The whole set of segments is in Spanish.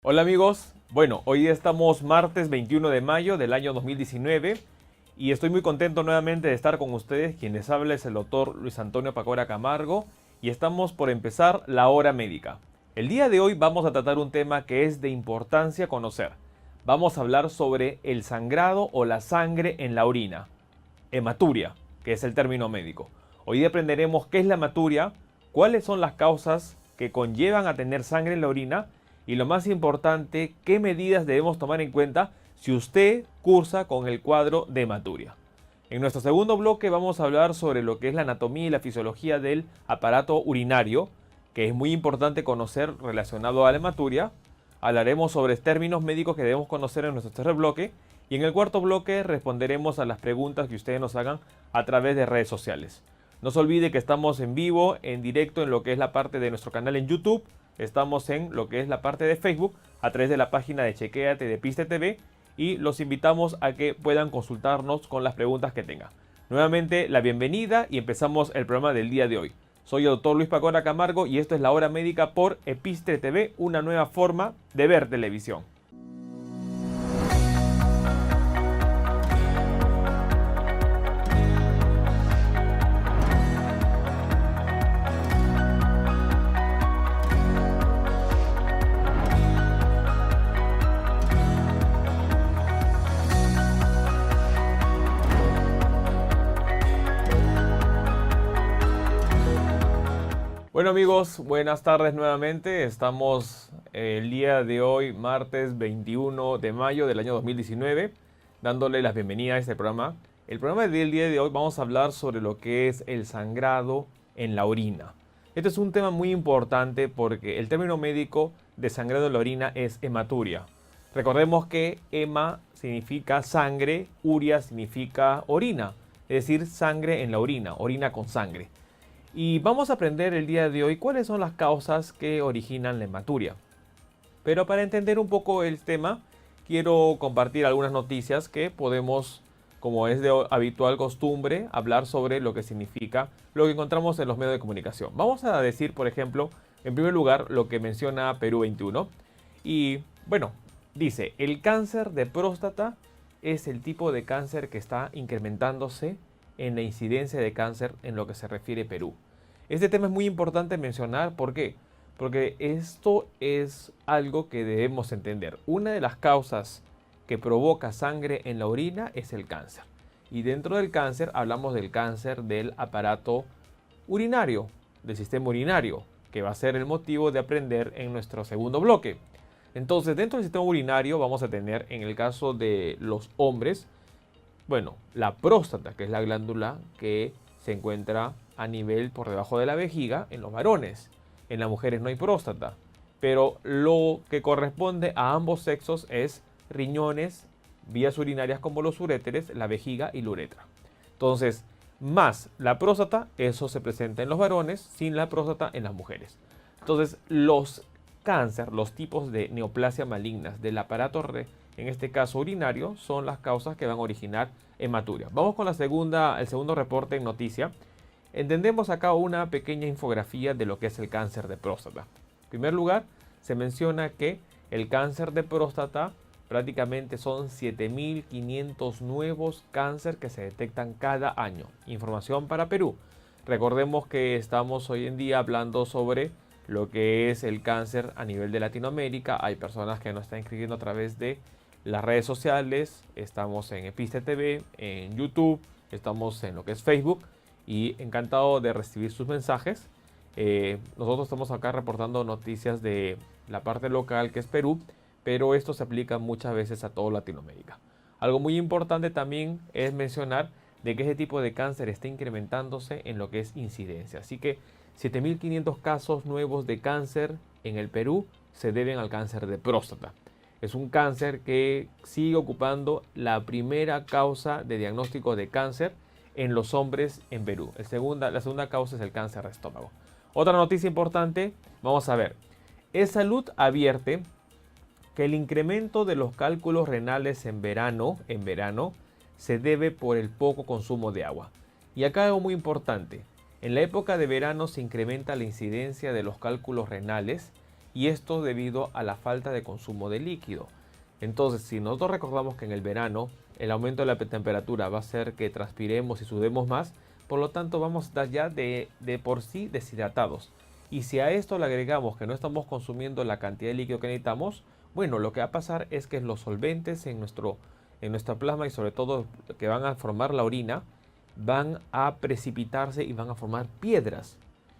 Hola amigos, bueno, hoy estamos martes 21 de mayo del año 2019 y estoy muy contento nuevamente de estar con ustedes. Quien les habla es el doctor Luis Antonio Pacora Camargo y estamos por empezar la hora médica. El día de hoy vamos a tratar un tema que es de importancia conocer. Vamos a hablar sobre el sangrado o la sangre en la orina, hematuria, que es el término médico. Hoy día aprenderemos qué es la hematuria, cuáles son las causas que conllevan a tener sangre en la orina y lo más importante, qué medidas debemos tomar en cuenta si usted cursa con el cuadro de hematuria. En nuestro segundo bloque vamos a hablar sobre lo que es la anatomía y la fisiología del aparato urinario, que es muy importante conocer relacionado a la hematuria. Hablaremos sobre términos médicos que debemos conocer en nuestro tercer bloque. Y en el cuarto bloque responderemos a las preguntas que ustedes nos hagan a través de redes sociales. No se olvide que estamos en vivo, en directo en lo que es la parte de nuestro canal en YouTube. Estamos en lo que es la parte de Facebook a través de la página de Chequéate de Piste TV. Y los invitamos a que puedan consultarnos con las preguntas que tengan. Nuevamente la bienvenida y empezamos el programa del día de hoy. Soy el doctor Luis Pacora Camargo y esto es La Hora Médica por Epistre TV, una nueva forma de ver televisión. Bueno amigos, buenas tardes nuevamente. Estamos el día de hoy, martes 21 de mayo del año 2019, dándole las bienvenidas a este programa. El programa del día de hoy vamos a hablar sobre lo que es el sangrado en la orina. Este es un tema muy importante porque el término médico de sangrado en la orina es hematuria. Recordemos que hema significa sangre, uria significa orina, es decir, sangre en la orina con sangre. Y vamos a aprender el día de hoy cuáles son las causas que originan la hematuria. Pero para entender un poco el tema, quiero compartir algunas noticias que podemos, como es de habitual costumbre, hablar sobre lo que significa lo que encontramos en los medios de comunicación. Vamos a decir, por ejemplo, en primer lugar, lo que menciona Perú 21. Y bueno, dice, el cáncer de próstata es el tipo de cáncer que está incrementándose en la incidencia de cáncer en lo que se refiere a Perú. Este tema es muy importante mencionar, ¿por qué? Porque esto es algo que debemos entender. Una de las causas que provoca sangre en la orina es el cáncer. Y dentro del cáncer hablamos del cáncer del aparato urinario, del sistema urinario, que va a ser el motivo de aprender en nuestro segundo bloque. Entonces, dentro del sistema urinario vamos a tener, en el caso de los hombres, bueno, la próstata, que es la glándula que se encuentra a nivel por debajo de la vejiga en los varones. En las mujeres no hay próstata, pero lo que corresponde a ambos sexos es riñones, vías urinarias como los uréteres, la vejiga y la uretra. Entonces, más la próstata, eso se presenta en los varones, sin la próstata en las mujeres. Entonces, los cáncer, los tipos de neoplasia malignas del aparato, en este caso urinario, son las causas que van a originar hematuria. Vamos con el segundo reporte en noticia. Entendemos acá una pequeña infografía de lo que es el cáncer de próstata. En primer lugar, se menciona que el cáncer de próstata prácticamente son 7.500 nuevos cáncer que se detectan cada año. Información para Perú. Recordemos que estamos hoy en día hablando sobre lo que es el cáncer a nivel de Latinoamérica. Hay personas que nos están inscribiendo a través de las redes sociales. Estamos en Episte TV, en YouTube, estamos en lo que es Facebook. Y encantado de recibir sus mensajes. Nosotros estamos acá reportando noticias de la parte local que es Perú, pero esto se aplica muchas veces a toda Latinoamérica. Algo muy importante también es mencionar de que ese tipo de cáncer está incrementándose en lo que es incidencia. Así que 7.500 casos nuevos de cáncer en el Perú se deben al cáncer de próstata. Es un cáncer que sigue ocupando la primera causa de diagnóstico de cáncer en los hombres en Perú. La segunda causa es el cáncer de estómago. Otra noticia importante, vamos a ver. Salud advierte que el incremento de los cálculos renales en verano se debe por el poco consumo de agua. Y acá algo muy importante. En la época de verano se incrementa la incidencia de los cálculos renales y esto debido a la falta de consumo de líquido. Entonces, si nosotros recordamos que en el verano el aumento de la temperatura va a hacer que transpiremos y sudemos más, por lo tanto vamos a estar ya de por sí deshidratados. Y si a esto le agregamos que no estamos consumiendo la cantidad de líquido que necesitamos, bueno, lo que va a pasar es que los solventes en nuestra plasma y sobre todo que van a formar la orina, van a precipitarse y van a formar piedras.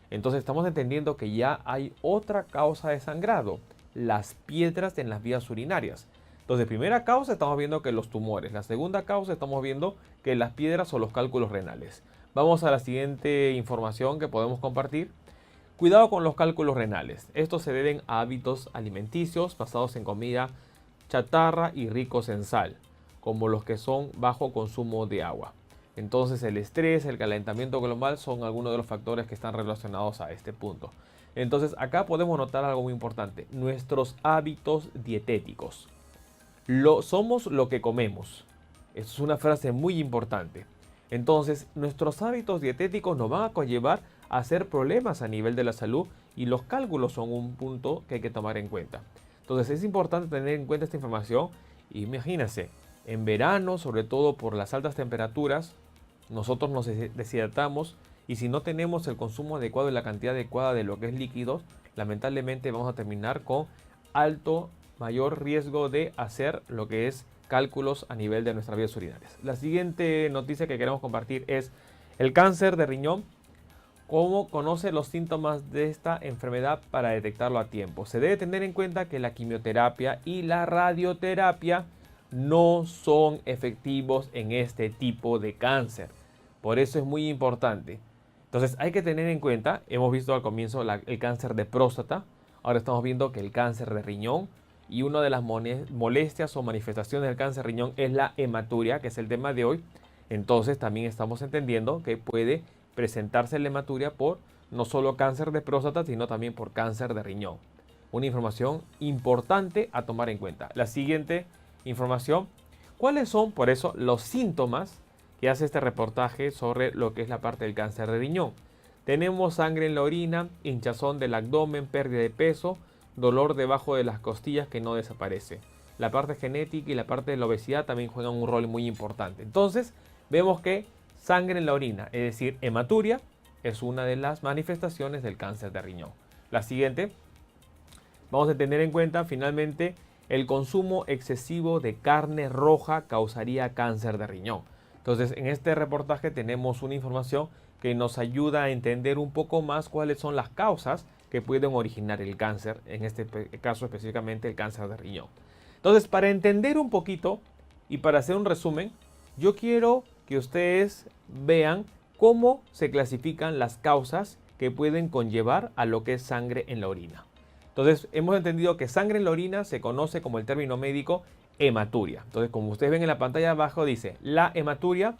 Entonces estamos entendiendo que ya hay otra causa de sangrado, las piedras en las vías urinarias. Entonces, primera causa estamos viendo que los tumores. La segunda causa estamos viendo que las piedras o los cálculos renales. Vamos a la siguiente información que podemos compartir. Cuidado con los cálculos renales. Estos se deben a hábitos alimenticios basados en comida chatarra y ricos en sal, como los que son bajo consumo de agua. Entonces el estrés, el calentamiento global son algunos de los factores que están relacionados a este punto. Entonces acá podemos notar algo muy importante. Nuestros hábitos dietéticos. Somos lo que comemos. Eso es una frase muy importante. Entonces, nuestros hábitos dietéticos nos van a conllevar a hacer problemas a nivel de la salud y los cálculos son un punto que hay que tomar en cuenta. Entonces, es importante tener en cuenta esta información. Imagínense, en verano, sobre todo por las altas temperaturas, nosotros nos deshidratamos y si no tenemos el consumo adecuado y la cantidad adecuada de lo que es líquidos, lamentablemente vamos a terminar con mayor riesgo de hacer lo que es cálculos a nivel de nuestras vías urinarias. La siguiente noticia que queremos compartir es el cáncer de riñón. ¿Cómo conoce los síntomas de esta enfermedad para detectarlo a tiempo? Se debe tener en cuenta que la quimioterapia y la radioterapia no son efectivos en este tipo de cáncer. Por eso es muy importante. Entonces hay que tener en cuenta, hemos visto al comienzo el cáncer de próstata, ahora estamos viendo que el cáncer de riñón, y una de las molestias o manifestaciones del cáncer de riñón es la hematuria, que es el tema de hoy. Entonces también estamos entendiendo que puede presentarse la hematuria por no solo cáncer de próstata, sino también por cáncer de riñón. Una información importante a tomar en cuenta. La siguiente información, ¿cuáles son por eso los síntomas que hace este reportaje sobre lo que es la parte del cáncer de riñón? Tenemos sangre en la orina, hinchazón del abdomen, pérdida de peso, dolor debajo de las costillas que no desaparece. La parte genética y la parte de la obesidad también juegan un rol muy importante. Entonces, vemos que sangre en la orina, es decir, hematuria, es una de las manifestaciones del cáncer de riñón. La siguiente, vamos a tener en cuenta finalmente el consumo excesivo de carne roja causaría cáncer de riñón. Entonces, en este reportaje tenemos una información que nos ayuda a entender un poco más cuáles son las causas que pueden originar el cáncer, en este caso específicamente el cáncer de riñón. Entonces, para entender un poquito y para hacer un resumen, yo quiero que ustedes vean cómo se clasifican las causas que pueden conllevar a lo que es sangre en la orina. Entonces, hemos entendido que sangre en la orina se conoce como el término médico hematuria. Entonces, como ustedes ven en la pantalla abajo, dice la hematuria,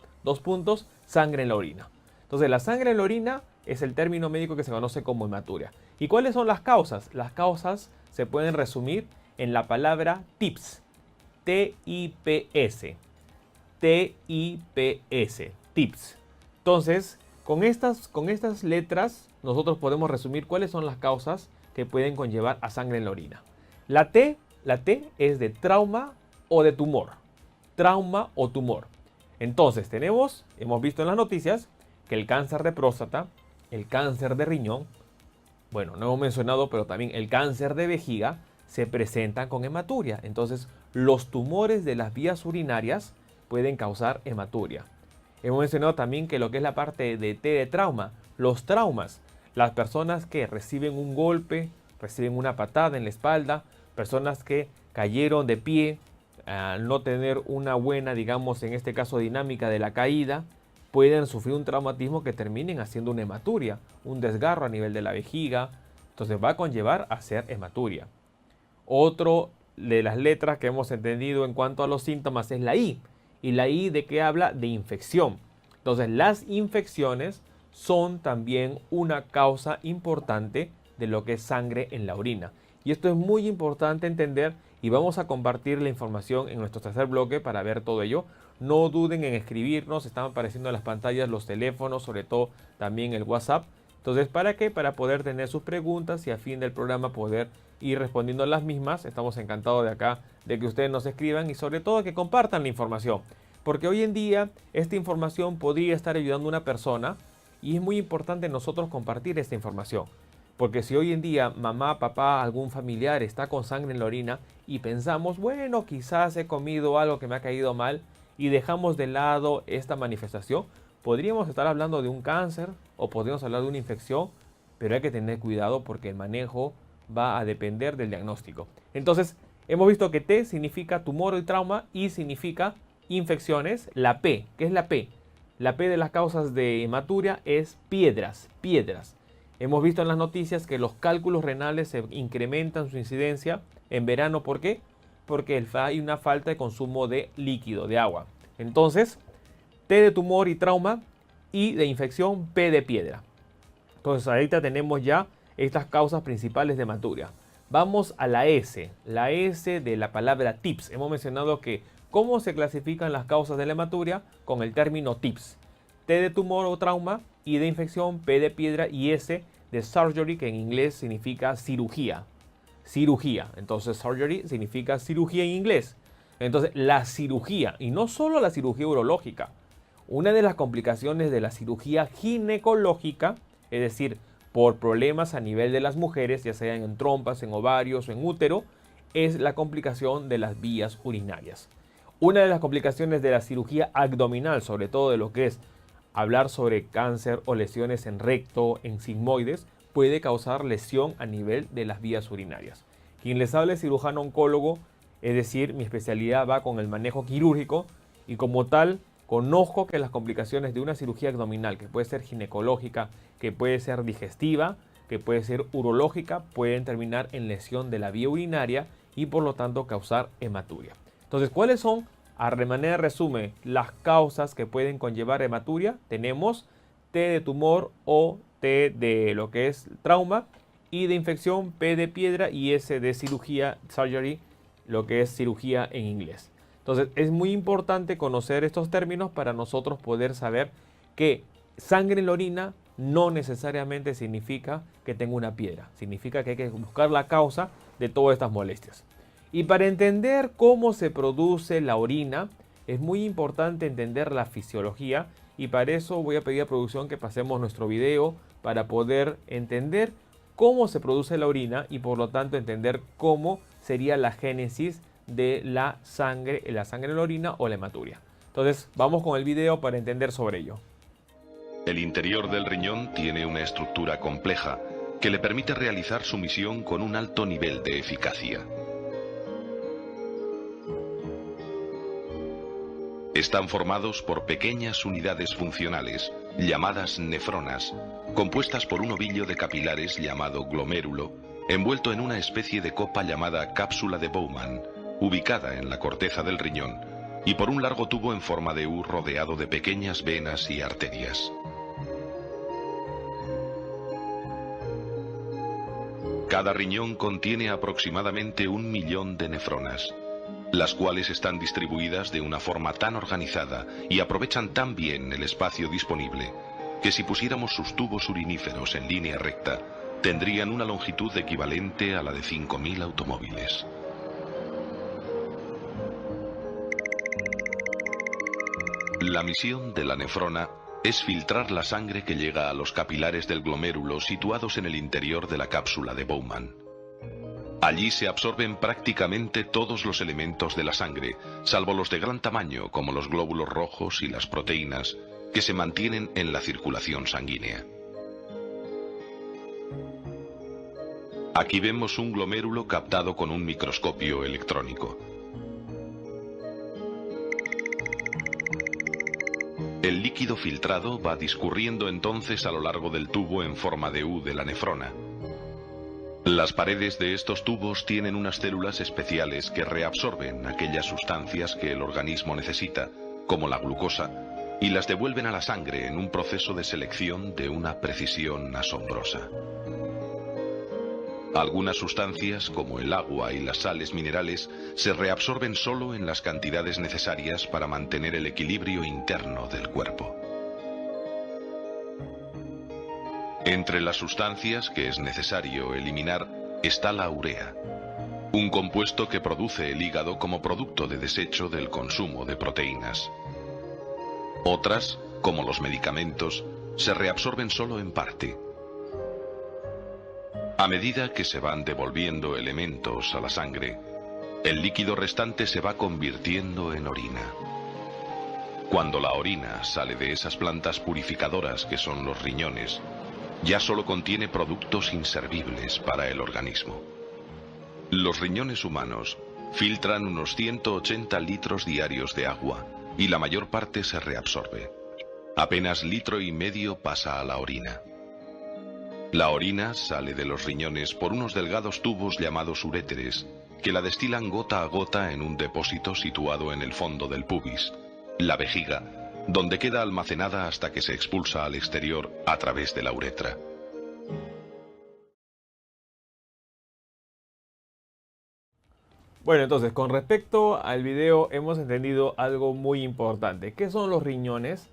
sangre en la orina. Entonces, la sangre en la orina es el término médico que se conoce como hematuria. ¿Y cuáles son las causas? Las causas se pueden resumir en la palabra TIPS. T-I-P-S. T-I-P-S. TIPS. Entonces, con estas letras, nosotros podemos resumir cuáles son las causas que pueden conllevar a sangre en la orina. La T es de trauma o de tumor. Trauma o tumor. Entonces, hemos visto en las noticias que el cáncer de próstata, el cáncer de riñón, bueno, no hemos mencionado, pero también el cáncer de vejiga se presentan con hematuria. Entonces, los tumores de las vías urinarias pueden causar hematuria. Hemos mencionado también que lo que es la parte de T de trauma, los traumas, las personas que reciben un golpe, reciben una patada en la espalda, personas que cayeron de pie, al no tener una buena, digamos, en este caso dinámica de la caída, pueden sufrir un traumatismo que terminen haciendo una hematuria, un desgarro a nivel de la vejiga. Entonces va a conllevar a ser hematuria. Otro de las letras que hemos entendido en cuanto a los síntomas es la I. ¿Y la I de qué habla? De infección. Entonces las infecciones son también una causa importante de lo que es sangre en la orina. Y esto es muy importante entender y vamos a compartir la información en nuestro tercer bloque para ver todo ello. No duden en escribirnos, están apareciendo en las pantallas los teléfonos, sobre todo también el WhatsApp. Entonces, ¿para qué? Para poder tener sus preguntas y a fin del programa poder ir respondiendo a las mismas. Estamos encantados de acá de que ustedes nos escriban y sobre todo que compartan la información. Porque hoy en día esta información podría estar ayudando a una persona y es muy importante nosotros compartir esta información. Porque si hoy en día mamá, papá, algún familiar está con sangre en la orina y pensamos, bueno, quizás he comido algo que me ha caído mal y dejamos de lado esta manifestación, podríamos estar hablando de un cáncer o podríamos hablar de una infección, pero hay que tener cuidado porque el manejo va a depender del diagnóstico. Entonces, hemos visto que T significa tumor y trauma y significa infecciones. La P, ¿qué es la P? La P de las causas de hematuria es piedras. Hemos visto en las noticias que los cálculos renales se incrementan su incidencia en verano. ¿Por qué? Porque hay una falta de consumo de líquido, de agua. Entonces, T de tumor y trauma y de infección, P de piedra. Entonces, ahorita tenemos ya estas causas principales de hematuria. Vamos a la S de la palabra TIPS. Hemos mencionado que cómo se clasifican las causas de la hematuria con el término TIPS. T de tumor o trauma y de infección, P de piedra y S de surgery, que en inglés significa cirugía. Entonces surgery significa cirugía en inglés. Entonces la cirugía, y no solo la cirugía urológica, una de las complicaciones de la cirugía ginecológica, es decir, por problemas a nivel de las mujeres, ya sean en trompas, en ovarios o en útero, es la complicación de las vías urinarias. Una de las complicaciones de la cirugía abdominal, sobre todo de lo que es hablar sobre cáncer o lesiones en recto, en sigmoides, puede causar lesión a nivel de las vías urinarias. Quien les habla es cirujano oncólogo, es decir, mi especialidad va con el manejo quirúrgico y como tal conozco que las complicaciones de una cirugía abdominal, que puede ser ginecológica, que puede ser digestiva, que puede ser urológica, pueden terminar en lesión de la vía urinaria y por lo tanto causar hematuria. Entonces, ¿cuáles son, a manera de resumen, las causas que pueden conllevar hematuria? Tenemos T de tumor o T de lo que es trauma y de infección, P de piedra y S de cirugía, surgery, lo que es cirugía en inglés. Entonces, es muy importante conocer estos términos para nosotros poder saber que sangre en la orina no necesariamente significa que tenga una piedra. Significa que hay que buscar la causa de todas estas molestias. Y para entender cómo se produce la orina, es muy importante entender la fisiología y para eso voy a pedir a producción que pasemos nuestro video para poder entender cómo se produce la orina y por lo tanto entender cómo sería la génesis de la sangre en la orina o la hematuria. Entonces vamos con el video para entender sobre ello. El interior del riñón tiene una estructura compleja que le permite realizar su misión con un alto nivel de eficacia. Están formados por pequeñas unidades funcionales, llamadas nefronas, compuestas por un ovillo de capilares llamado glomérulo, envuelto en una especie de copa llamada cápsula de Bowman, ubicada en la corteza del riñón, y por un largo tubo en forma de U rodeado de pequeñas venas y arterias. Cada riñón contiene aproximadamente 1 millón de nefronas, las cuales están distribuidas de una forma tan organizada y aprovechan tan bien el espacio disponible, que si pusiéramos sus tubos uriníferos en línea recta, tendrían una longitud equivalente a la de 5.000 automóviles. La misión de la nefrona es filtrar la sangre que llega a los capilares del glomérulo situados en el interior de la cápsula de Bowman. Allí se absorben prácticamente todos los elementos de la sangre, salvo los de gran tamaño como los glóbulos rojos y las proteínas, que se mantienen en la circulación sanguínea. Aquí vemos un glomérulo captado con un microscopio electrónico. El líquido filtrado va discurriendo entonces a lo largo del tubo en forma de U de la nefrona. Las paredes de estos tubos tienen unas células especiales que reabsorben aquellas sustancias que el organismo necesita, como la glucosa, y las devuelven a la sangre en un proceso de selección de una precisión asombrosa. Algunas sustancias, como el agua y las sales minerales, se reabsorben solo en las cantidades necesarias para mantener el equilibrio interno del cuerpo. Entre las sustancias que es necesario eliminar, está la urea, un compuesto que produce el hígado como producto de desecho del consumo de proteínas. Otras, como los medicamentos, se reabsorben solo en parte. A medida que se van devolviendo elementos a la sangre, el líquido restante se va convirtiendo en orina. Cuando la orina sale de esas plantas purificadoras que son los riñones, ya solo contiene productos inservibles para el organismo. Los riñones humanos filtran unos 180 litros diarios de agua y la mayor parte se reabsorbe. Apenas 1,5 litros pasa a la orina. La orina sale de los riñones por unos delgados tubos llamados uréteres, que la destilan gota a gota en un depósito situado en el fondo del pubis, la vejiga, donde queda almacenada hasta que se expulsa al exterior a través de la uretra. Bueno, entonces, con respecto al video hemos entendido algo muy importante. ¿Qué son los riñones?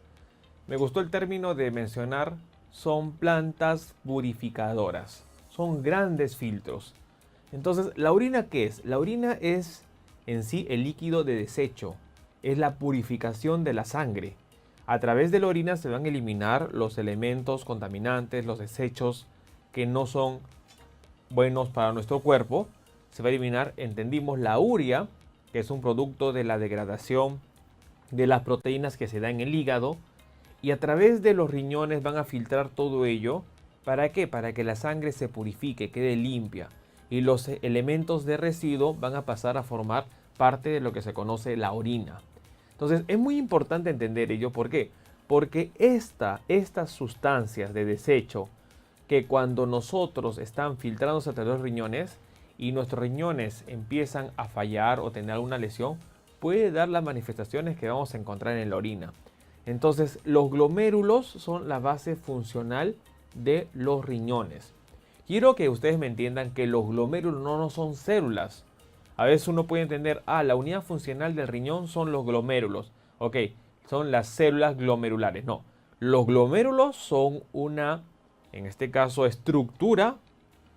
Me gustó el término de mencionar, son plantas purificadoras. Son grandes filtros. Entonces, ¿la orina qué es? La orina es en sí el líquido de desecho. Es la purificación de la sangre. A través de la orina se van a eliminar los elementos contaminantes, los desechos que no son buenos para nuestro cuerpo. Se va a eliminar, entendimos, la urea, que es un producto de la degradación de las proteínas que se da en el hígado. Y a través de los riñones van a filtrar todo ello. ¿Para qué? Para que la sangre se purifique, quede limpia. Y los elementos de residuo van a pasar a formar parte de lo que se conoce la orina. Entonces es muy importante entender ello. ¿Por qué? Porque estas sustancias de desecho que cuando nosotros están filtrándose a través de los riñones y nuestros riñones empiezan a fallar o tener alguna lesión, puede dar las manifestaciones que vamos a encontrar en la orina. Entonces los glomérulos son la base funcional de los riñones. Quiero que ustedes me entiendan que los glomérulos no son células. A veces uno puede entender, la unidad funcional del riñón son los glomérulos. Ok, son las células glomerulares. No, los glomérulos son una, en este caso, estructura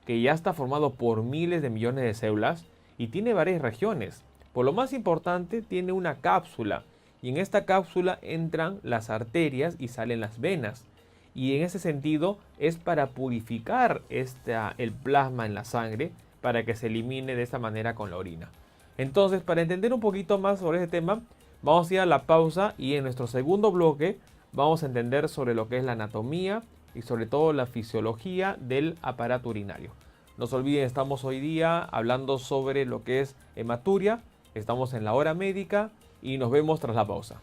que ya está formado por miles de millones de células y tiene varias regiones. Por lo más importante, tiene una cápsula. Y en esta cápsula entran las arterias y salen las venas. Y en ese sentido es para purificar el plasma en la sangre para que se elimine de esta manera con la orina. Entonces, para entender un poquito más sobre este tema, vamos a ir a la pausa y en nuestro segundo bloque vamos a entender sobre lo que es la anatomía y sobre todo la fisiología del aparato urinario. No se olviden, estamos hoy día hablando sobre lo que es hematuria, estamos en la hora médica y nos vemos tras la pausa.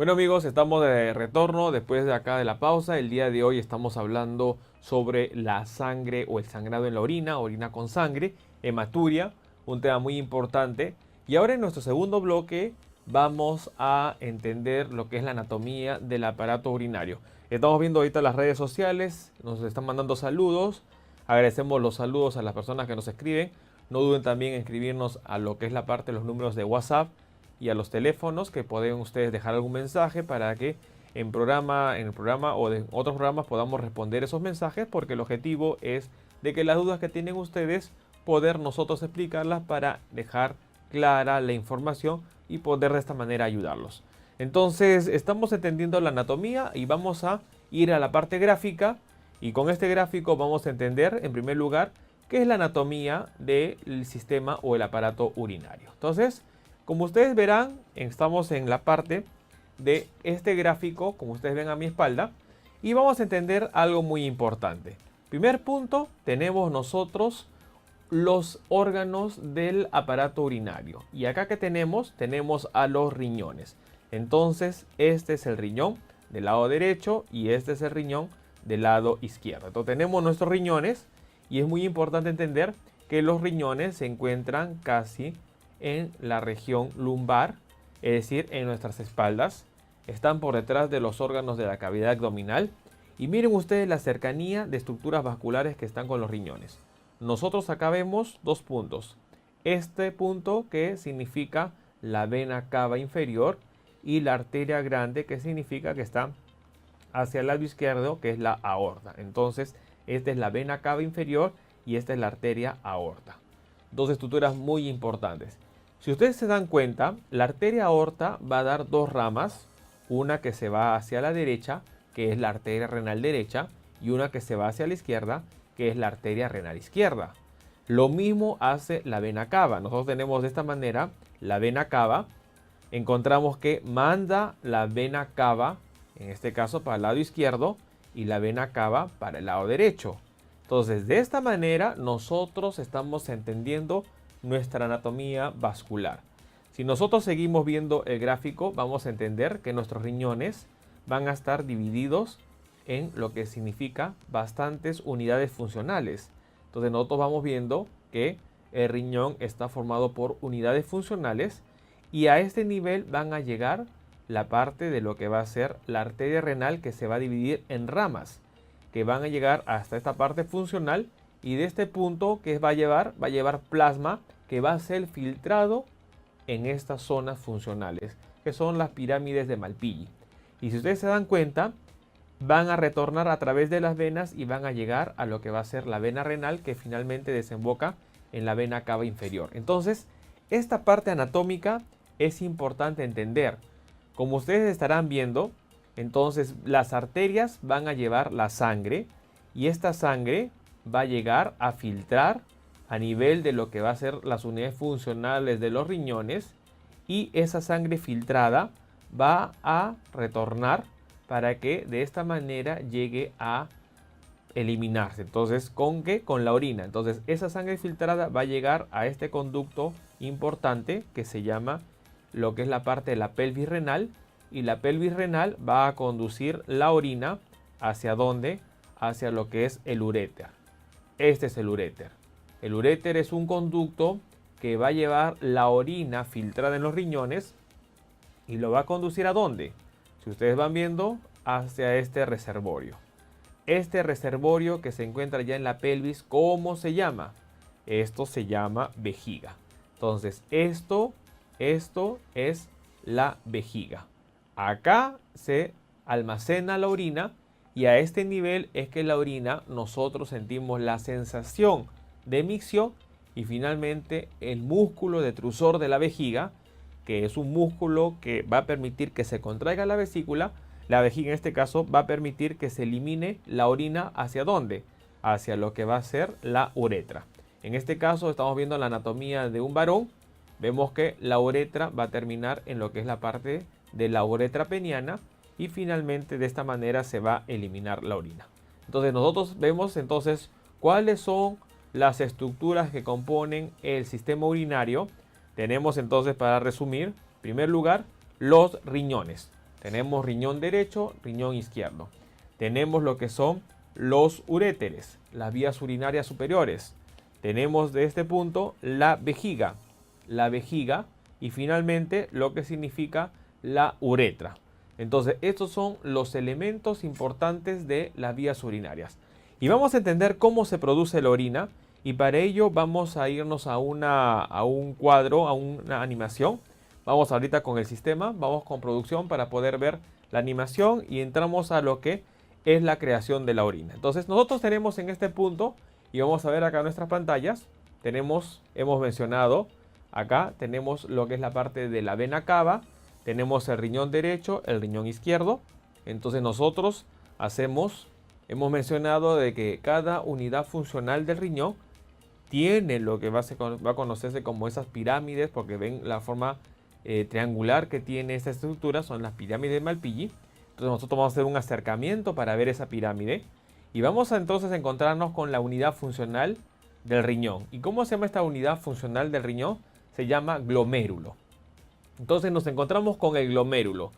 Bueno amigos, estamos de retorno después de acá de la pausa. El día de hoy estamos hablando sobre la sangre o el sangrado en la orina, orina con sangre, hematuria, un tema muy importante. Y ahora en nuestro segundo bloque vamos a entender lo que es la anatomía del aparato urinario. Estamos viendo ahorita las redes sociales, nos están mandando saludos. Agradecemos los saludos a las personas que nos escriben. No duden también en escribirnos a lo que es la parte de los números de WhatsApp y a los teléfonos, que pueden ustedes dejar algún mensaje para que en el programa o de otros programas podamos responder esos mensajes, porque el objetivo es de que las dudas que tienen ustedes poder nosotros explicarlas para dejar clara la información y poder de esta manera ayudarlos. Entonces estamos entendiendo la anatomía y vamos a ir a la parte gráfica, y con este gráfico vamos a entender en primer lugar qué es la anatomía del sistema o el aparato urinario. Entonces, como ustedes verán, estamos en la parte de este gráfico, como ustedes ven a mi espalda, y vamos a entender algo muy importante. Primer punto, tenemos nosotros los órganos del aparato urinario. Y acá que tenemos a los riñones. Entonces este es el riñón del lado derecho y este es el riñón del lado izquierdo. Entonces tenemos nuestros riñones y es muy importante entender que los riñones se encuentran casi en la región lumbar, es decir, en nuestras espaldas. Están por detrás de los órganos de la cavidad abdominal. Y miren ustedes la cercanía de estructuras vasculares que están con los riñones. Nosotros acá vemos dos puntos. Este punto que significa la vena cava inferior y la arteria grande que significa que está hacia el lado izquierdo, que es la aorta. Entonces, esta es la vena cava inferior y esta es la arteria aorta. Dos estructuras muy importantes. Si ustedes se dan cuenta, la arteria aorta va a dar dos ramas, una que se va hacia la derecha, que es la arteria renal derecha, y una que se va hacia la izquierda, que es la arteria renal izquierda. Lo mismo hace la vena cava. Nosotros tenemos de esta manera la vena cava. Encontramos que manda la vena cava, en este caso para el lado izquierdo, y la vena cava para el lado derecho. Entonces, de esta manera nosotros estamos entendiendo nuestra anatomía vascular. Si nosotros seguimos viendo el gráfico, vamos a entender que nuestros riñones van a estar divididos en lo que significa bastantes unidades funcionales. Entonces nosotros vamos viendo que el riñón está formado por unidades funcionales y a este nivel van a llegar la parte de lo que va a ser la arteria renal, que se va a dividir en ramas que van a llegar hasta esta parte funcional, y de este punto que va a llevar plasma que va a ser filtrado en estas zonas funcionales, que son las pirámides de Malpighi. Y si ustedes se dan cuenta, van a retornar a través de las venas y van a llegar a lo que va a ser la vena renal, que finalmente desemboca en la vena cava inferior. Entonces, esta parte anatómica es importante entender. Como ustedes estarán viendo, entonces las arterias van a llevar la sangre y esta sangre va a llegar a filtrar a nivel de lo que va a ser las unidades funcionales de los riñones, y esa sangre filtrada va a retornar para que de esta manera llegue a eliminarse. Entonces, ¿con qué? Con la orina. Entonces, esa sangre filtrada va a llegar a este conducto importante que se llama lo que es la parte de la pelvis renal, y la pelvis renal va a conducir la orina hacia dónde? Hacia lo que es el uréter. Este es el uréter. El uréter es un conducto que va a llevar la orina filtrada en los riñones y lo va a conducir ¿a dónde? Si ustedes van viendo, hacia este reservorio. Este reservorio que se encuentra ya en la pelvis, ¿cómo se llama? Esto se llama vejiga. Entonces, esto es la vejiga. Acá se almacena la orina y a este nivel es que la orina nosotros sentimos la sensación de micción, y finalmente el músculo detrusor de la vejiga, que es un músculo que va a permitir que se contraiga la vesícula. La vejiga en este caso va a permitir que se elimine la orina ¿hacia dónde? Hacia lo que va a ser la uretra. En este caso estamos viendo la anatomía de un varón. Vemos que la uretra va a terminar en lo que es la parte de la uretra peniana y finalmente de esta manera se va a eliminar la orina. Entonces nosotros vemos entonces cuáles son las estructuras que componen el sistema urinario. Tenemos entonces, para resumir, en primer lugar, los riñones. Tenemos riñón derecho, riñón izquierdo. Tenemos lo que son los uréteres, las vías urinarias superiores. Tenemos de este punto la vejiga y finalmente lo que significa la uretra. Entonces, estos son los elementos importantes de las vías urinarias. Y vamos a entender cómo se produce la orina, y para ello vamos a irnos a un cuadro, a una animación. Vamos ahorita con el sistema, vamos con producción para poder ver la animación y entramos a lo que es la creación de la orina. Entonces nosotros tenemos en este punto, y vamos a ver acá nuestras pantallas, hemos mencionado, acá tenemos lo que es la parte de la vena cava, tenemos el riñón derecho, el riñón izquierdo. Entonces nosotros hemos mencionado de que cada unidad funcional del riñón tiene lo que va a conocerse como esas pirámides, porque ven la forma triangular que tiene esta estructura, son las pirámides de Malpighi. Entonces nosotros vamos a hacer un acercamiento para ver esa pirámide y vamos a entonces encontrarnos con la unidad funcional del riñón. ¿Y cómo se llama esta unidad funcional del riñón? Se llama glomérulo. Entonces nos encontramos con el glomérulo.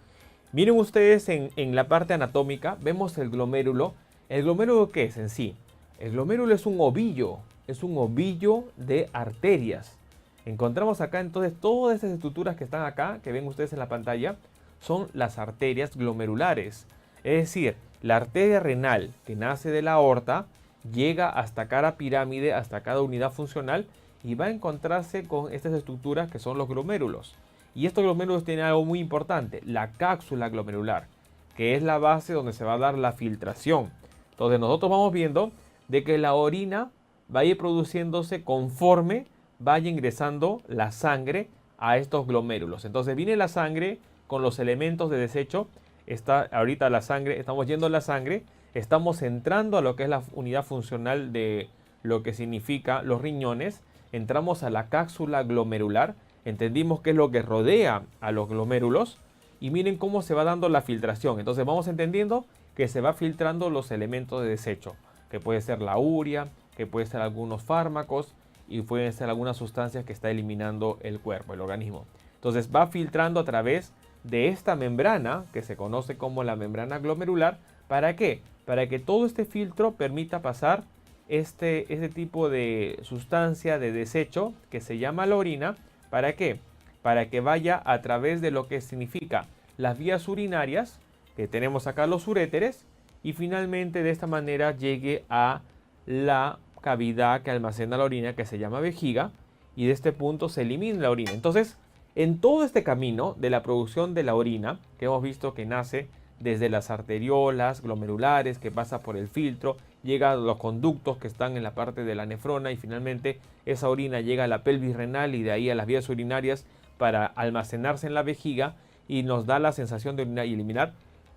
Miren ustedes en la parte anatómica, vemos el glomérulo. ¿El glomérulo qué es en sí? El glomérulo es un ovillo de arterias. Encontramos acá entonces todas estas estructuras que están acá, que ven ustedes en la pantalla, son las arterias glomerulares. Es decir, la arteria renal que nace de la aorta llega hasta cada pirámide, hasta cada unidad funcional y va a encontrarse con estas estructuras que son los glomérulos. Y estos glomérulos tienen algo muy importante, la cápsula glomerular, que es la base donde se va a dar la filtración. Entonces nosotros vamos viendo de que la orina va a ir produciéndose conforme vaya ingresando la sangre a estos glomérulos. Entonces viene la sangre con los elementos de desecho. Está ahorita la sangre, estamos yendo a la sangre, estamos entrando a lo que es la unidad funcional de lo que significa los riñones. Entramos a la cápsula glomerular, entendimos qué es lo que rodea a los glomérulos y miren cómo se va dando la filtración. Entonces vamos entendiendo que se va filtrando los elementos de desecho, que puede ser la urea, que puede ser algunos fármacos y pueden ser algunas sustancias que está eliminando el cuerpo, el organismo. Entonces va filtrando a través de esta membrana que se conoce como la membrana glomerular. ¿Para qué? Para que todo este filtro permita pasar este tipo de sustancia de desecho que se llama la orina. ¿Para qué? Para que vaya a través de lo que significa las vías urinarias, que tenemos acá los uréteres, y finalmente de esta manera llegue a la cavidad que almacena la orina, que se llama vejiga, y de este punto se elimina la orina. Entonces, en todo este camino de la producción de la orina, que hemos visto que nace desde las arteriolas glomerulares, que pasa por el filtro, llega a los conductos que están en la parte de la nefrona y finalmente esa orina llega a la pelvis renal y de ahí a las vías urinarias para almacenarse en la vejiga y nos da la sensación de orinar y eliminar.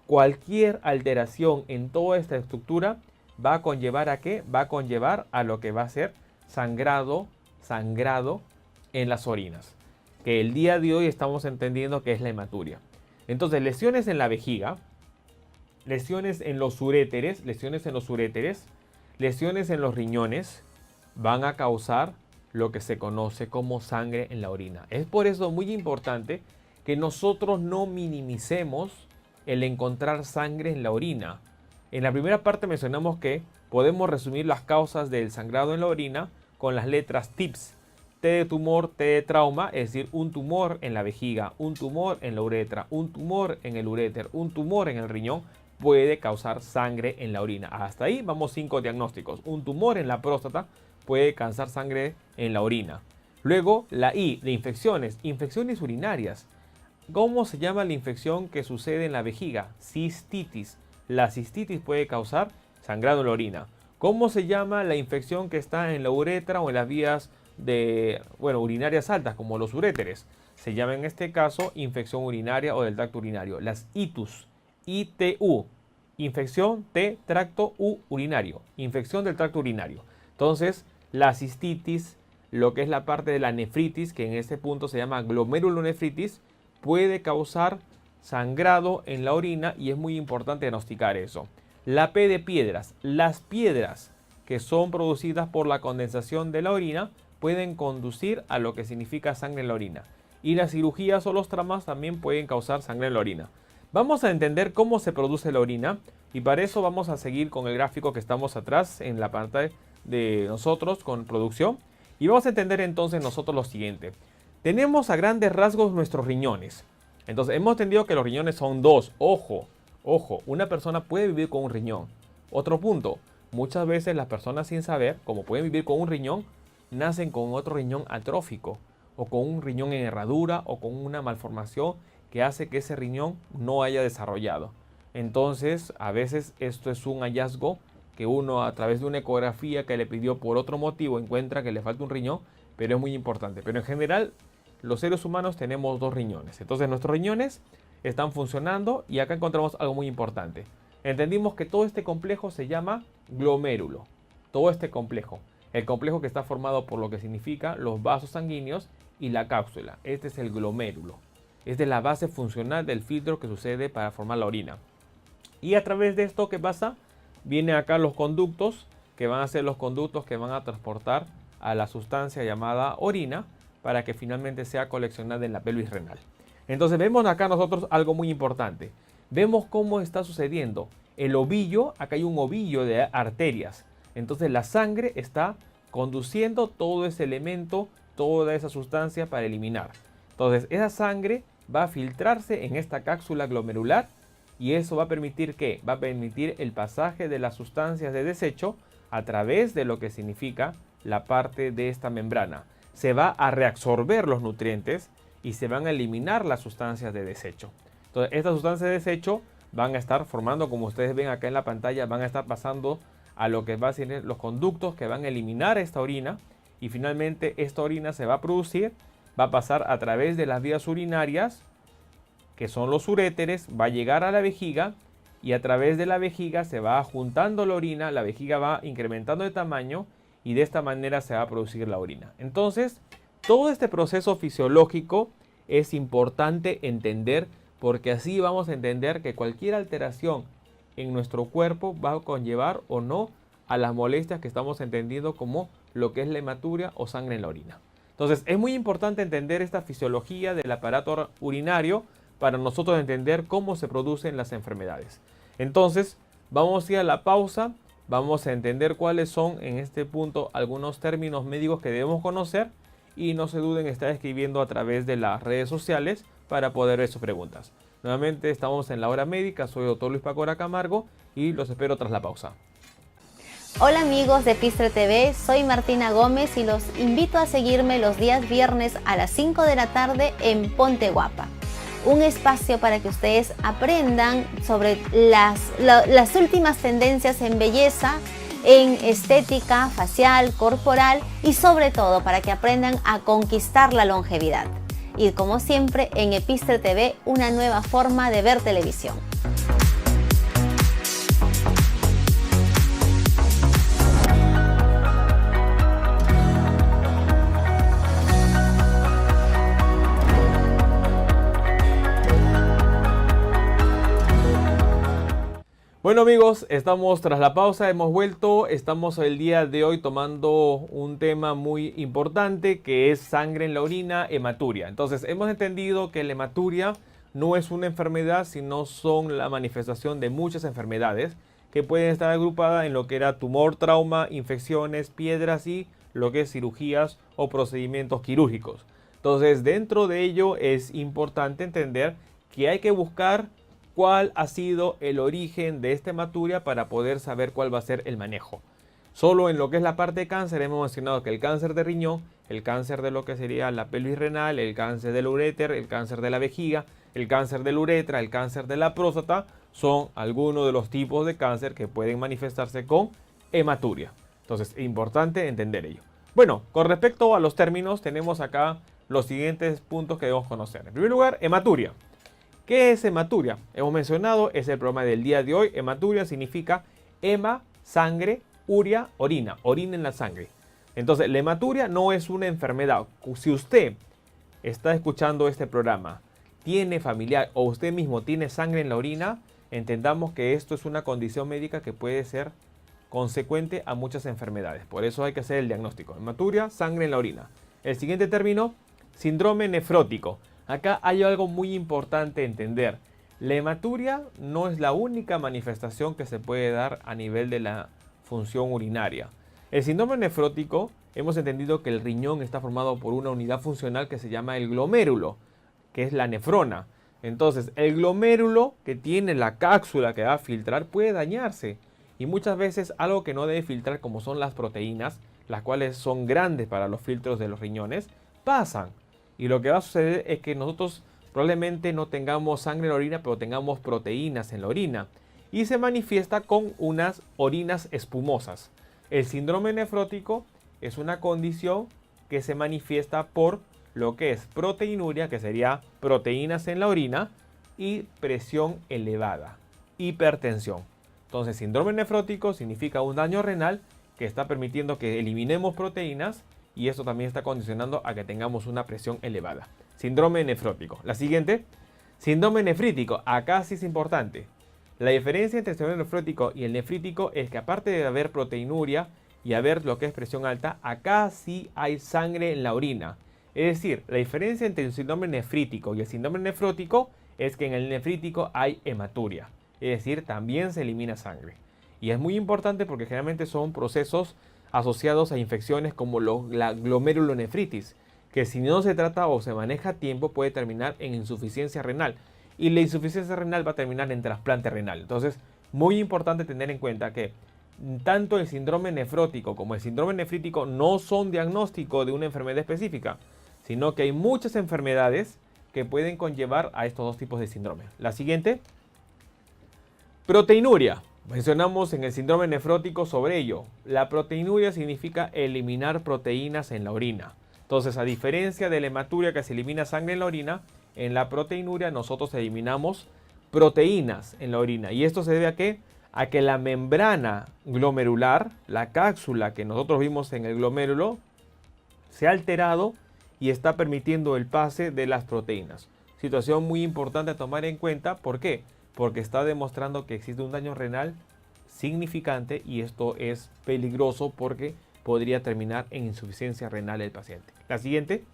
Cualquier alteración en toda esta estructura va a conllevar ¿a qué? Va a conllevar a lo que va a ser sangrado en las orinas, que el día de hoy estamos entendiendo que es la hematuria. Entonces, lesiones en la vejiga, lesiones en los uréteres, lesiones en los riñones van a causar lo que se conoce como sangre en la orina. Es por eso muy importante que nosotros no minimicemos el encontrar sangre en la orina. En la primera parte mencionamos que podemos resumir las causas del sangrado en la orina con las letras TIPS. T de tumor, T de trauma, es decir, un tumor en la vejiga, un tumor en la uretra, un tumor en el uréter, un tumor en el riñón puede causar sangre en la orina. Hasta ahí vamos 5 diagnósticos. Un tumor en la próstata puede causar sangre en la orina. Luego la I de infecciones, infecciones urinarias. ¿Cómo se llama la infección que sucede en la vejiga? Cistitis. La cistitis puede causar sangrado en la orina. ¿Cómo se llama la infección que está en la uretra o en las vías urinarias altas, como los uréteres? Se llama en este caso infección urinaria o del tracto urinario. Las ITUS, ITU, infección de tracto urinario, infección del tracto urinario. Entonces, la cistitis, lo que es la parte de la nefritis, que en este punto se llama glomerulonefritis, puede causar sangrado en la orina y es muy importante diagnosticar eso. La P de piedras, las piedras que son producidas por la condensación de la orina pueden conducir a lo que significa sangre en la orina. Y las cirugías o los traumas también pueden causar sangre en la orina. Vamos a entender cómo se produce la orina y para eso vamos a seguir con el gráfico que estamos atrás en la pantalla de nosotros con producción. Y vamos a entender entonces nosotros lo siguiente. Tenemos a grandes rasgos nuestros riñones. Entonces hemos entendido que los riñones son dos. Ojo, una persona puede vivir con un riñón. Otro punto, muchas veces las personas sin saber, como pueden vivir con un riñón, nacen con otro riñón atrófico o con un riñón en herradura o con una malformación que hace que ese riñón no haya desarrollado. Entonces, a veces esto es un hallazgo que uno a través de una ecografía que le pidió por otro motivo encuentra que le falta un riñón, pero es muy importante. Pero en general, los seres humanos tenemos dos riñones. Entonces, nuestros riñones están funcionando y acá encontramos algo muy importante. Entendimos que todo este complejo se llama glomérulo. Todo este complejo. El complejo que está formado por lo que significa los vasos sanguíneos y la cápsula. Este es el glomérulo. Esta es la base funcional del filtro que sucede para formar la orina. Y a través de esto, ¿qué pasa? Vienen acá los conductos que van a ser los conductos que van a transportar a la sustancia llamada orina para que finalmente sea coleccionada en la pelvis renal. Entonces vemos acá nosotros algo muy importante. Vemos cómo está sucediendo. El ovillo, acá hay un ovillo de arterias. Entonces la sangre está conduciendo todo ese elemento, toda esa sustancia para eliminar. Entonces esa sangre va a filtrarse en esta cápsula glomerular y eso va a permitir ¿qué? Va a permitir el pasaje de las sustancias de desecho a través de lo que significa la parte de esta membrana. Se va a reabsorber los nutrientes y se van a eliminar las sustancias de desecho. Entonces estas sustancias de desecho van a estar formando, como ustedes ven acá en la pantalla, van a estar pasando a lo que va a ser los conductos que van a eliminar esta orina y finalmente esta orina se va a producir, va a pasar a través de las vías urinarias, que son los uréteres, va a llegar a la vejiga y a través de la vejiga se va juntando la orina, la vejiga va incrementando de tamaño y de esta manera se va a producir la orina. Entonces, todo este proceso fisiológico es importante entender porque así vamos a entender que cualquier alteración en nuestro cuerpo va a conllevar o no a las molestias que estamos entendiendo como lo que es la hematuria o sangre en la orina. Entonces es muy importante entender esta fisiología del aparato urinario para nosotros entender cómo se producen las enfermedades. Entonces vamos a ir a la pausa, vamos a entender cuáles son en este punto algunos términos médicos que debemos conocer y no se duden en estar escribiendo a través de las redes sociales para poder ver sus preguntas. Nuevamente estamos en la hora médica, soy Dr. Luis Pacora Camargo y los espero tras la pausa. Hola amigos de Epistre TV, soy Martina Gómez y los invito a seguirme los días viernes a las 5 de la tarde en Ponte Guapa. Un espacio para que ustedes aprendan sobre las últimas tendencias en belleza, en estética facial, corporal y sobre todo para que aprendan a conquistar la longevidad. Y como siempre en Epistre TV, una nueva forma de ver televisión. Bueno amigos, estamos tras la pausa, hemos vuelto, estamos el día de hoy tomando un tema muy importante que es sangre en la orina, hematuria. Entonces hemos entendido que la hematuria no es una enfermedad, sino son la manifestación de muchas enfermedades que pueden estar agrupadas en lo que era tumor, trauma, infecciones, piedras y lo que es cirugías o procedimientos quirúrgicos. Entonces dentro de ello es importante entender que hay que buscar cuál ha sido el origen de esta hematuria para poder saber cuál va a ser el manejo. Solo en lo que es la parte de cáncer hemos mencionado que el cáncer de riñón, el cáncer de lo que sería la pelvis renal, el cáncer del uréter, el cáncer de la vejiga, el cáncer del uretra, el cáncer de la próstata, son algunos de los tipos de cáncer que pueden manifestarse con hematuria. Entonces es importante entender ello. Bueno, con respecto a los términos tenemos acá los siguientes puntos que debemos conocer. En primer lugar, hematuria. ¿Qué es hematuria? Hemos mencionado, es el programa del día de hoy. Hematuria significa hema, sangre, uria, orina, orina en la sangre. Entonces, la hematuria no es una enfermedad. Si usted está escuchando este programa, tiene familiar o usted mismo tiene sangre en la orina, entendamos que esto es una condición médica que puede ser consecuente a muchas enfermedades. Por eso hay que hacer el diagnóstico. Hematuria, sangre en la orina. El siguiente término, síndrome nefrótico. Acá hay algo muy importante entender. La hematuria no es la única manifestación que se puede dar a nivel de la función urinaria. El síndrome nefrótico, hemos entendido que el riñón está formado por una unidad funcional que se llama el glomérulo, que es la nefrona. Entonces, el glomérulo que tiene la cápsula que va a filtrar puede dañarse. Y muchas veces algo que no debe filtrar, como son las proteínas, las cuales son grandes para los filtros de los riñones, pasan. Y lo que va a suceder es que nosotros probablemente no tengamos sangre en la orina, pero tengamos proteínas en la orina. Y se manifiesta con unas orinas espumosas. El síndrome nefrótico es una condición que se manifiesta por lo que es proteinuria, que sería proteínas en la orina, y presión elevada, hipertensión. Entonces, síndrome nefrótico significa un daño renal que está permitiendo que eliminemos proteínas y esto también está condicionando a que tengamos una presión elevada. Síndrome nefrótico. La siguiente, síndrome nefrítico. Acá sí es importante. La diferencia entre el síndrome nefrótico y el nefrítico es que aparte de haber proteinuria y haber lo que es presión alta, acá sí hay sangre en la orina. Es decir, la diferencia entre el síndrome nefrítico y el síndrome nefrótico es que en el nefrítico hay hematuria. Es decir, también se elimina sangre. Y es muy importante porque generalmente son procesos asociados a infecciones como la glomerulonefritis, que si no se trata o se maneja a tiempo puede terminar en insuficiencia renal. Y la insuficiencia renal va a terminar en trasplante renal. Entonces, muy importante tener en cuenta que tanto el síndrome nefrótico como el síndrome nefrítico no son diagnóstico de una enfermedad específica, sino que hay muchas enfermedades que pueden conllevar a estos dos tipos de síndrome. La siguiente, proteinuria. Mencionamos en el síndrome nefrótico sobre ello. La proteinuria significa eliminar proteínas en la orina. Entonces, a diferencia de la hematuria que se elimina sangre en la orina, en la proteinuria nosotros eliminamos proteínas en la orina. ¿Y esto se debe a qué? A que la membrana glomerular, la cápsula que nosotros vimos en el glomérulo, se ha alterado y está permitiendo el pase de las proteínas. Situación muy importante a tomar en cuenta. ¿Por qué? Porque está demostrando que existe un daño renal significante y esto es peligroso porque podría terminar en insuficiencia renal del paciente. La siguiente,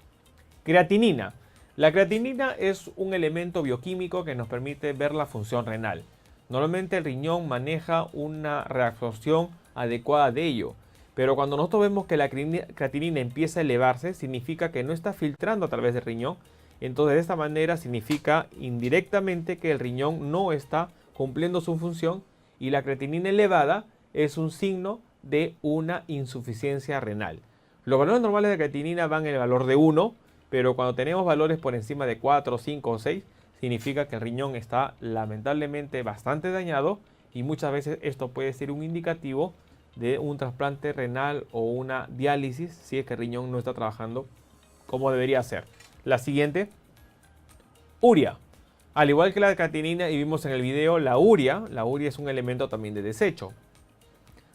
creatinina. La creatinina es un elemento bioquímico que nos permite ver la función renal. Normalmente el riñón maneja una reabsorción adecuada de ello, pero cuando nosotros vemos que la creatinina empieza a elevarse, significa que no está filtrando a través del riñón. Entonces de esta manera significa indirectamente que el riñón no está cumpliendo su función y la creatinina elevada es un signo de una insuficiencia renal. Los valores normales de creatinina van en el valor de 1, pero cuando tenemos valores por encima de 4, 5 o 6, significa que el riñón está lamentablemente bastante dañado y muchas veces esto puede ser un indicativo de un trasplante renal o una diálisis si es que el riñón no está trabajando como debería ser. La siguiente, urea. Al igual que la creatinina y vimos en el video, la urea es un elemento también de desecho.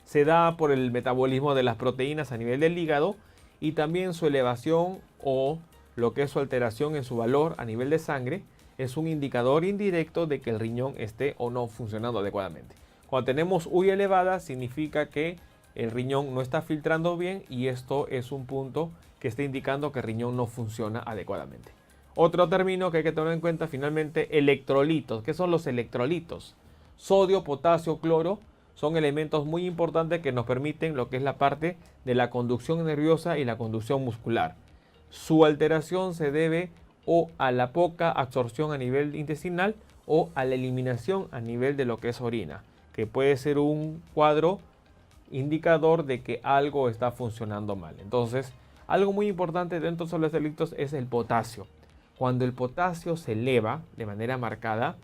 Se da por el metabolismo de las proteínas a nivel del hígado y también su elevación o lo que es su alteración en su valor a nivel de sangre es un indicador indirecto de que el riñón esté o no funcionando adecuadamente. Cuando tenemos urea elevada significa que el riñón no está filtrando bien y esto es un punto que está indicando que el riñón no funciona adecuadamente. Otro término que hay que tener en cuenta finalmente, electrolitos. ¿Qué son los electrolitos? Sodio, potasio, cloro son elementos muy importantes que nos permiten lo que es la parte de la conducción nerviosa y la conducción muscular. Su alteración se debe o a la poca absorción a nivel intestinal o a la eliminación a nivel de lo que es orina, que puede ser un cuadro indicador de que algo está funcionando mal. Entonces, algo muy importante dentro de los electrolitos es el potasio. Cuando el potasio se eleva de manera marcada,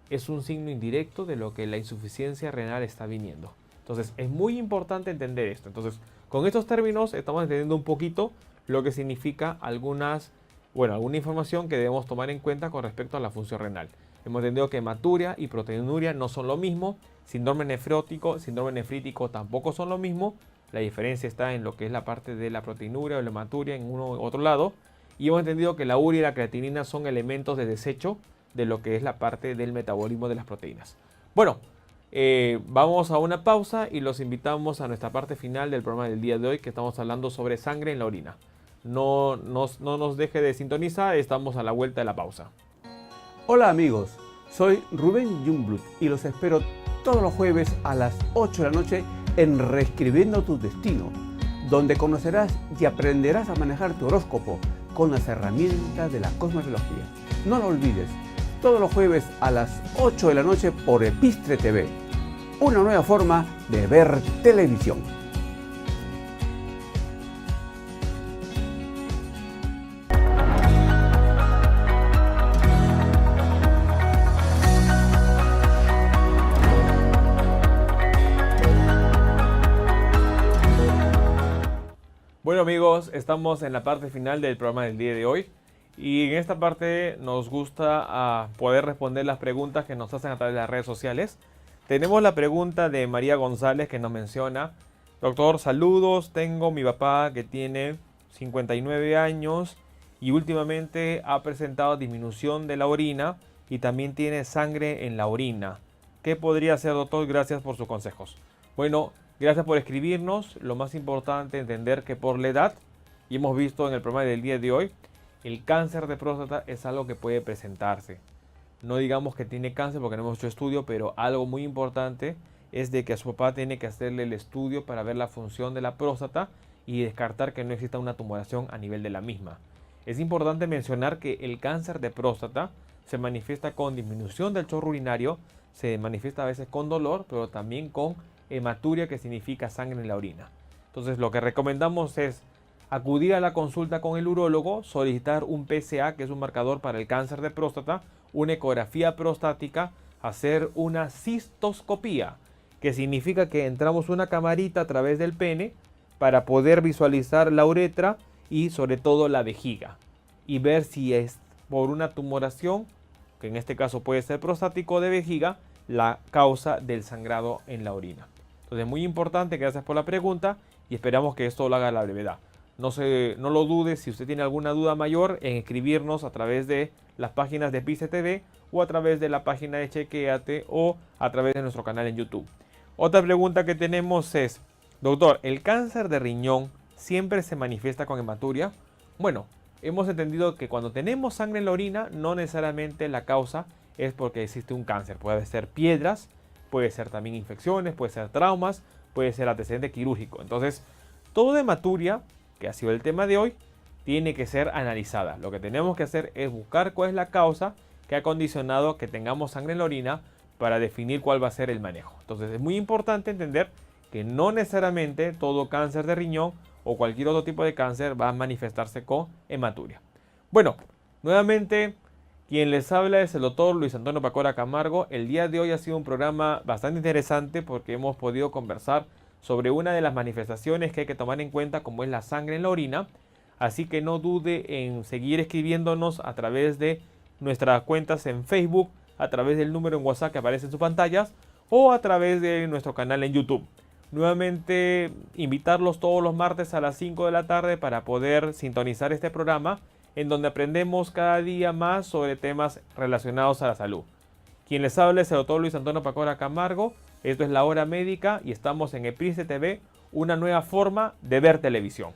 es un signo indirecto de lo que la insuficiencia renal está viniendo. Entonces, es muy importante entender esto. Entonces, con estos términos estamos entendiendo un poquito lo que significa alguna información que debemos tomar en cuenta con respecto a la función renal. Hemos entendido que hematuria y proteinuria no son lo mismo, síndrome nefrótico, síndrome nefrítico tampoco son lo mismo. La diferencia está en lo que es la parte de la proteinuria o la hematuria en uno u otro lado. Y hemos entendido que la urea y la creatinina son elementos de desecho de lo que es la parte del metabolismo de las proteínas. Bueno, vamos a una pausa y los invitamos a nuestra parte final del programa del día de hoy, que estamos hablando sobre sangre en la orina. No nos deje de sintonizar, estamos a la vuelta de la pausa. Hola amigos, soy Rubén Jungblut y los espero todos los jueves a las 8 de la noche en Reescribiendo tu Destino, donde conocerás y aprenderás a manejar tu horóscopo con las herramientas de la cosmología. No lo olvides, todos los jueves a las 8 de la noche por Epistre TV, una nueva forma de ver televisión. Bueno amigos, estamos en la parte final del programa del día de hoy y en esta parte nos gusta poder responder las preguntas que nos hacen a través de las redes sociales. Tenemos la pregunta de María González que nos menciona: doctor, saludos, tengo mi papá que tiene 59 años y últimamente ha presentado disminución de la orina y también tiene sangre en la orina. ¿Qué podría hacer, doctor? Gracias por sus consejos. Bueno, gracias por escribirnos. Lo más importante, entender que por la edad, y hemos visto en el programa del día de hoy, el cáncer de próstata es algo que puede presentarse. No digamos que tiene cáncer porque no hemos hecho estudio, pero algo muy importante es de que a su papá tiene que hacerle el estudio para ver la función de la próstata y descartar que no exista una tumoración a nivel de la misma. Es importante mencionar que el cáncer de próstata se manifiesta con disminución del chorro urinario, se manifiesta a veces con dolor, pero también con hematuria, que significa sangre en la orina. Entonces lo que recomendamos es acudir a la consulta con el urólogo, solicitar un PSA, que es un marcador para el cáncer de próstata, una ecografía prostática, hacer una cistoscopía, que significa que entramos una camarita a través del pene para poder visualizar la uretra y sobre todo la vejiga y ver si es por una tumoración, que en este caso puede ser prostático de vejiga, la causa del sangrado en la orina. Entonces, muy importante, gracias por la pregunta y esperamos que esto lo haga a la brevedad. No lo dude, si usted tiene alguna duda mayor, en escribirnos a través de las páginas de Piste TV o a través de la página de Chequéate o a través de nuestro canal en YouTube. Otra pregunta que tenemos es, doctor, ¿el cáncer de riñón siempre se manifiesta con hematuria? Bueno, hemos entendido que cuando tenemos sangre en la orina, no necesariamente la causa es porque existe un cáncer. Puede ser piedras, puede ser también infecciones, puede ser traumas, puede ser antecedente quirúrgico. Entonces, toda hematuria, que ha sido el tema de hoy, tiene que ser analizada. Lo que tenemos que hacer es buscar cuál es la causa que ha condicionado que tengamos sangre en la orina para definir cuál va a ser el manejo. Entonces, es muy importante entender que no necesariamente todo cáncer de riñón o cualquier otro tipo de cáncer va a manifestarse con hematuria. Bueno, nuevamente quien les habla es el doctor Luis Antonio Pacora Camargo. El día de hoy ha sido un programa bastante interesante porque hemos podido conversar sobre una de las manifestaciones que hay que tomar en cuenta, como es la sangre en la orina. Así que no dude en seguir escribiéndonos a través de nuestras cuentas en Facebook, a través del número en WhatsApp que aparece en sus pantallas o a través de nuestro canal en YouTube. Nuevamente invitarlos todos los martes a las 5 de la tarde para poder sintonizar este programa en donde aprendemos cada día más sobre temas relacionados a la salud. Quien les habla es el doctor Luis Antonio Pacora Camargo. Esto es La Hora Médica y estamos en Eprise TV, una nueva forma de ver televisión.